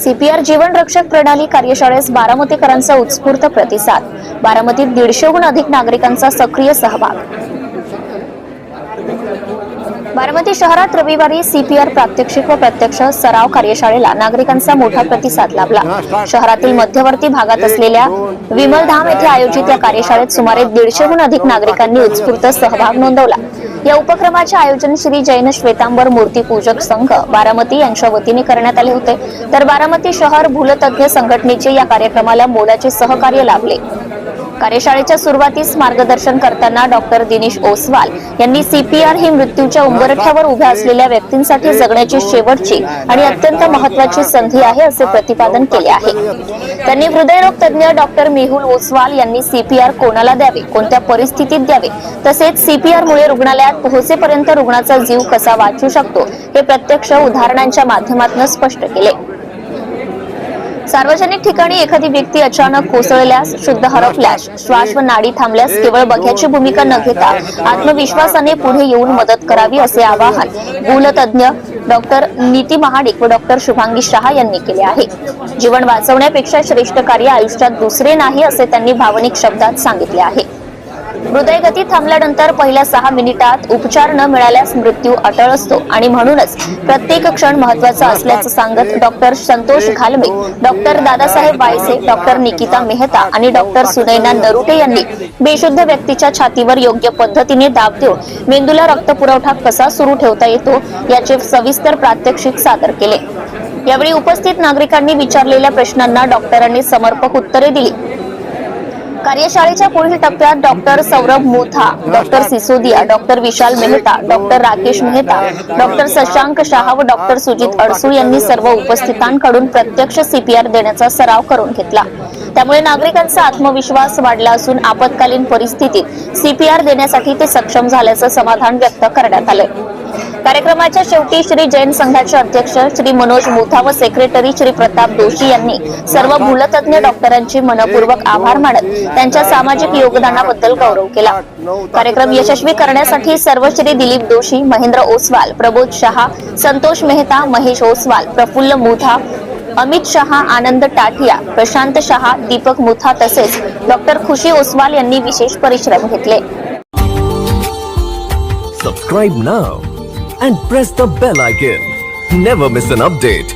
CPR जीवन रक्षक प्रणाली कार्यशाळेस बारामतीकरांचा उत्स्फूर्त प्रतिसाद। बारामतीत 150हून अधिक नागरिकांचा सक्रिय सहभाग। बारामती शहरात रविवारी सीपीआर प्रात्यक्षिक व प्रत्यक्ष सराव कार्यशाळेला नागरिकांचा मोठा प्रतिसाद लाभला। शहरातील मध्यवर्ती भागात असलेल्या विमलधाम येथे आयोजित या कार्यशाळेत सुमारे 150हून अधिक नागरिकांनी उत्स्फूर्त सहभाग नोंदवला। या उपक्रमाचे आयोजन श्री जैन श्वेतांबर मूर्ती पूजक संघ बारामती यांच्या वतीने करण्यात आले होते, तर बारामती शहर भूलतज्ञ संघटनेचे या कार्यक्रमाला मोलाचे सहकार्य लाभले। कार्यशाळेच्या सुरुवातीस मार्गदर्शन करताना डॉक्टर दिनेश ओसवाल यांनी सीपीआर ही मृत्यूच्या उंबरठ्यावर उभ्या असलेल्या व्यक्तींसाठी जगण्याची शेवटची आणि अत्यंत महत्त्वाची संधी आहे असे प्रतिपादन केले आहे। त्यांनी हृदयरोग तज्ञ डॉक्टर मेहुल ओसवाल यांनी सीपीआर कोणाला द्यावे, कोणत्या परिस्थितीत द्यावे, तसेच सीपीआर मुळे रुग्णालयात पोहोचेपर्यंत रुग्णाचा जीव कसा वाचू शकतो हे प्रत्यक्ष उदाहरणांच्या माध्यमातून स्पष्ट केले। सार्वजनिक ठिकाणी एखादी व्यक्ती अचानक कोसळल्यास, शुद्ध हरपल्यास, श्वास व नाडी थांबल्यास केवळ बघ्याची भूमिका न घेता आत्मविश्वासाने पुढे येऊन मदत करावी असे आवाहन भूलतज्ञ डॉक्टर नीती महाडिक व डॉक्टर शुभांगी शहा यांनी केले आहे। जीवन वाचवण्यापेक्षा श्रेष्ठ कार्य आयुष्यात दुसरे नाही असे त्यांनी भावनिक शब्दात सांगितले आहे। हृदयगती थांबल्यानंतर पहिल्या 6 मिनिटात उपचार न मिळाल्यास मृत्यू अटळ असतो आणि म्हणूनच प्रत्येक क्षण महत्त्वाचा असल्याचं सांगत doctor Santosh Ghalme, doctor Dadasaheb Wayse, doctor Nikita Mehta आणि डॉक्टर सुनैना नरुटे यांनी बेशुद्ध व्यक्तीच्या छातीवर योग्य पद्धतीने दाब देऊन मेंदूला रक्तपुरवठा कसा सुरू ठेवता येतो याचे सविस्तर प्रात्यक्षिक सादर केले। यावेळी उपस्थित नागरिकांनी विचारलेल्या प्रश्नांना डॉक्टरांनी समर्पक उत्तरे दिली। कार्यशाळेच्या पुढील टप्प्यात डॉक्टर सौरभ मोथा, डॉक्टर सिसोदिया, डॉक्टर विशाल मेहता, डॉक्टर राकेश मेहता, डॉक्टर शशांक शहा व डॉक्टर सुजित अडसूळ यांनी सर्व उपस्थितांकडून प्रत्यक्ष सीपीआर देण्याचा सराव करून घेतला। त्यामुळे नागरिकांचा आत्मविश्वास वाढला असून आपत्कालीन परिस्थितीत सीपीआर देण्यासाठी ते सक्षम झाल्याचं समाधान व्यक्त करण्यात आले। कार्यक्रमाच्या शेवटी श्री जैन संघाचे अध्यक्ष श्री मनोज मोथा व सेक्रेटरी श्री प्रताप दोशी यांनी सर्व भूलतज्ञ डॉक्टरांचे मनपूर्वक आभार मानत त्यांच्या सामाजिक योगदानाबद्दल गौरव केला। कार्यक्रम यशस्वी करण्यासाठी सर्व श्री दिलीप दोशी, महेंद्र ओसवाल, प्रबोध शहा, संतोष मेहता, महेश ओसवाल, प्रफुल्ल मोथा, अमित शहा, आनंद टाटिया, प्रशांत शहा, दीपक मुथा तसेच डॉक्टर खुशी ओसवाल यांनी विशेष परिश्रम घेतले। Subscribe now and press the bell icon. Never miss an update.